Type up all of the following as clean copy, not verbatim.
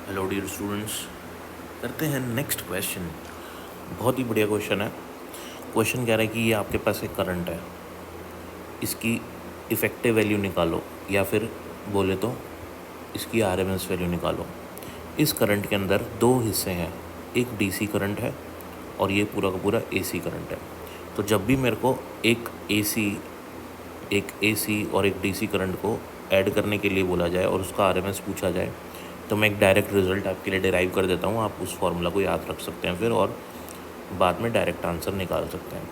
Hello dear students, करते हैं next question. बहुत ही बढ़िया क्वेश्चन है। क्वेश्चन कह रहा है कि ये आपके पास एक करंट है, इसकी इफ़ेक्टिव वैल्यू निकालो, या फिर बोले तो इसकी आरएमएस वैल्यू निकालो। इस करंट के अंदर दो हिस्से हैं, एक डीसी करंट है और ये पूरा का पूरा एसी करंट है। तो जब भी मेरे को एक एसी और एक डीसी करंट को ऐड करने के लिए बोला जाए और उसका आरएमएस पूछा जाए, तो मैं एक डायरेक्ट रिजल्ट आपके लिए डिराइव कर देता हूँ। आप उस फॉर्मूला को याद रख सकते हैं फिर, और बाद में डायरेक्ट आंसर निकाल सकते हैं।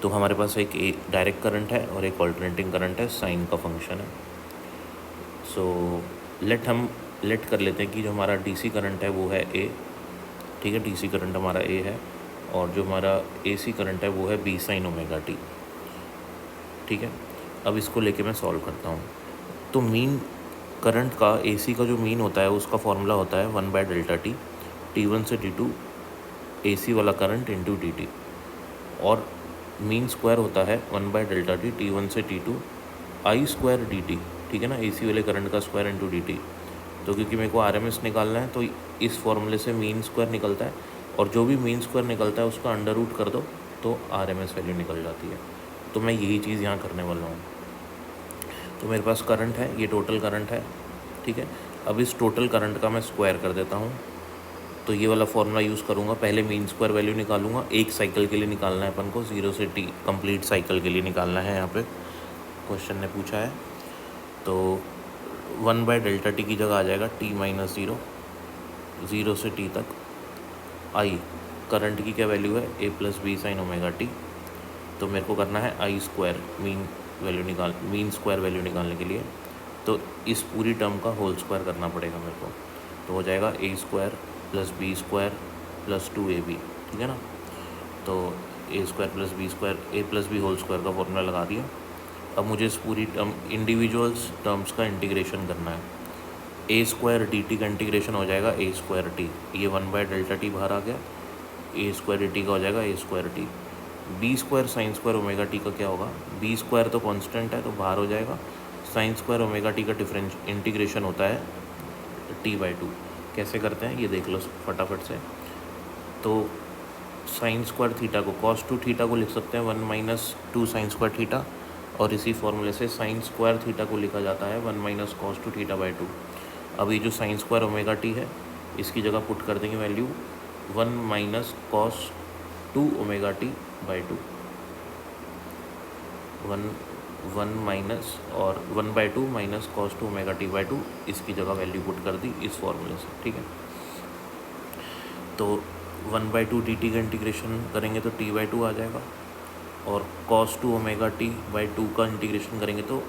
तो हमारे पास एक डायरेक्ट करंट है और एक ऑल्टरनेटिंग करंट है, साइन का फंक्शन है। सो लेट कर लेते हैं कि जो हमारा डीसी करंट है वो है ए। ठीक है, डीसी करंट हमारा ए है, और जो हमारा एसी करंट है वो है बी साइन ओमेगा टी। ठीक है, अब इसको लेके मैं सॉल्व करता हूँ। तो मीन करंट का, एसी का जो मीन होता है उसका फॉर्मूला होता है 1/डेल्टा टी, T1 से T2 एसी वाला करंट इंटू डी टी, और मीन स्क्वायर होता है 1/डेल्टा टी, T1 से T2 आई स्क्वायर डी टी। ठीक है ना, एसी वाले करंट का स्क्वायर इंटू डी टी। तो क्योंकि मेरे को आरएमएस निकालना है तो इस फॉर्मूले से मीन स्क्वायर निकलता है, और जो भी मीन स्क्वायर निकलता है उसका अंडर रूट कर दो तो आरएमएस वैल्यू निकल जाती है। तो मैं यही चीज़ यहाँ करने वाला हूँ। तो मेरे पास करंट है, ये टोटल करंट है। ठीक है, अब इस टोटल करंट का मैं स्क्वायर कर देता हूँ। तो ये वाला फॉर्मूला यूज़ करूँगा, पहले मीन स्क्वायर वैल्यू निकालूंगा। एक साइकिल के लिए निकालना है अपन को, 0 से टी कंप्लीट साइकिल के लिए निकालना है। यहाँ पे क्वेश्चन ने पूछा है, तो 1/डेल्टा टी की जगह आ जाएगा T-0, 0 से टी तक आई। करंट की क्या वैल्यू है, a plus b sine omega t. तो मेरे को करना है I square, mean square value निकालने के लिए। तो इस पूरी टर्म का होल स्क्वायर करना पड़ेगा मेरे को। तो हो जाएगा a square plus b square plus 2ab। ठीक है ना, तो a square plus b square, a plus b whole square का फॉर्मूला लगा दिया। अब मुझे इस पूरी टर्म, इंडिविजुअल्स टर्म्स का इंटीग्रेशन करना है। ए स्क्वायर डी टी का इंटीग्रेशन हो जाएगा ए स्क्वायर टी, ये 1/डेल्टा टी बाहर आ गया। ए स्क्वायर डी टी का हो जाएगा a square t. B square sine square omega t का क्या होगा, बी स्क्वायर तो कांस्टेंट है तो बाहर हो जाएगा। साइन स्क्वायर ओमेगा टी का डिफरेंस इंटीग्रेशन होता है T/2। कैसे करते हैं ये देख लो फटाफट से। तो साइन स्क्वायर थीटा को, कॉस 2 थीटा को लिख सकते हैं 1 - 2 साइन स्क्वायर थीटा, और इसी फॉर्मूले से साइन स्क्वायर थीटा को लिखा जाता है 1 - cos 2 थीटा/2। अब ये जो साइन स्क्वायर ओमेगा टी है, इसकी जगह पुट कर देंगे वैल्यू 1 - cos 2 ओमेगा टी/2। 1 माइनस और 1/2 माइनस cos 2 ओमेगा टी/2, इसकी जगह वैल्यू पुट कर दी इस फॉर्मूले से। ठीक है, तो 1/2 डी टी का इंटीग्रेशन करेंगे तो T/2 आ जाएगा, और cos 2 ओमेगा टी/2 का इंटीग्रेशन करेंगे तो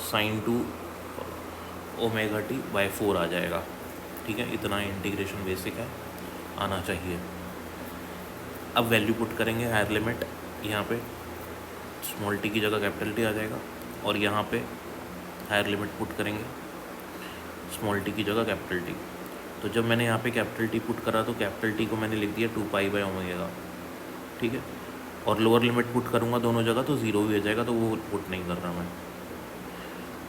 sin 2 ओमेगा टी/4 आ जाएगा। ठीक है, इतना इंटीग्रेशन बेसिक है, आना चाहिए। अब वैल्यू पुट करेंगे, हायर लिमिट यहाँ पे स्मॉल टी की जगह कैपिटल टी आ जाएगा, और यहाँ पे हायर लिमिट पुट करेंगे स्मॉल टी की जगह कैपिटल टी। तो जब मैंने यहाँ पे कैपिटल टी पुट करा तो कैपिटल टी को मैंने लिख दिया 2π/ओमेगा। ठीक है, और लोअर लिमिट पुट करूँगा दोनों जगह तो 0 भी हो जाएगा, तो वो पुट नहीं कर रहा मैं।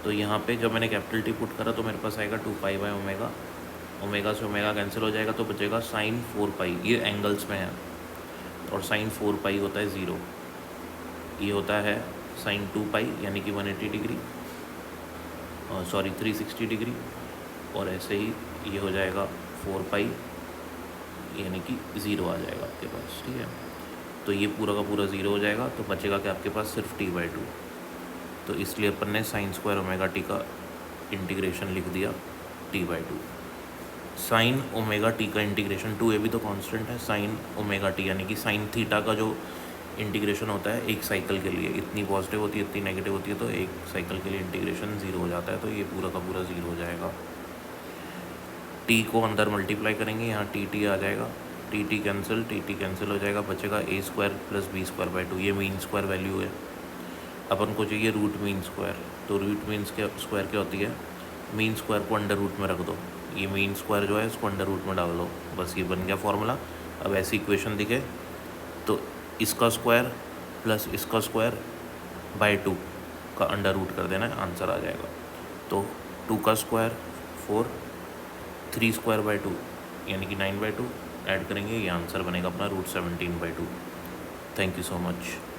तो यहाँ पे जब मैंने कैपिटल टी पुट करा तो मेरे पास आएगा 2π/ओमेगा। ओमेगा से ओमेगा कैंसिल हो जाएगा तो बचेगा साइन 4π। ये एंगल्स में है, और साइन 4π होता है 0। ये होता है साइन 2π यानी कि 180 डिग्री, सॉरी 360 डिग्री, और ऐसे ही ये हो जाएगा 4π यानी कि 0 आ जाएगा आपके पास। ठीक है, तो ये पूरा का पूरा 0 हो जाएगा, तो बचेगा कि आपके पास सिर्फ T/2। तो इसलिए अपन ने साइन स्क्वायर ओमेगा टी का इंटीग्रेशन लिख दिया T/2। साइन ओमेगा टी का इंटीग्रेशन 2a भी तो कांस्टेंट है, साइन ओमेगा टी यानी कि साइन थीटा का जो इंटीग्रेशन होता है एक साइकिल के लिए, इतनी पॉजिटिव होती है इतनी नेगेटिव होती है, तो एक साइकिल के लिए इंटीग्रेशन 0 हो जाता है, तो ये पूरा का पूरा 0 हो जाएगा। टी को अंदर मल्टीप्लाई करेंगे, यहाँ टी आ जाएगा, टी कैंसिल हो जाएगा, बचेगा ए स्क्वायर प्लस बी स्क्वायर/2। ये मीन स्क्वायर वैल्यू है, अपन को चाहिए रूट मीन स्क्वायर। तो रूट मीन स्क्वायर क्या होती है, मीन स्क्वायर को अंडर रूट में रख दो, ये मीन स्क्वायर जो है इसको अंडर रूट में डाल दो, बस ये बन गया फॉर्मूला। अब ऐसी इक्वेशन दिखे तो इसका स्क्वायर प्लस इसका स्क्वायर/2 का अंडर रूट कर देना है, आंसर आ जाएगा। तो 2 का स्क्वायर 4, 3² यानी कि 9/2 ऐड करेंगे, ये आंसर बनेगा अपना √17/2। Thank you so much.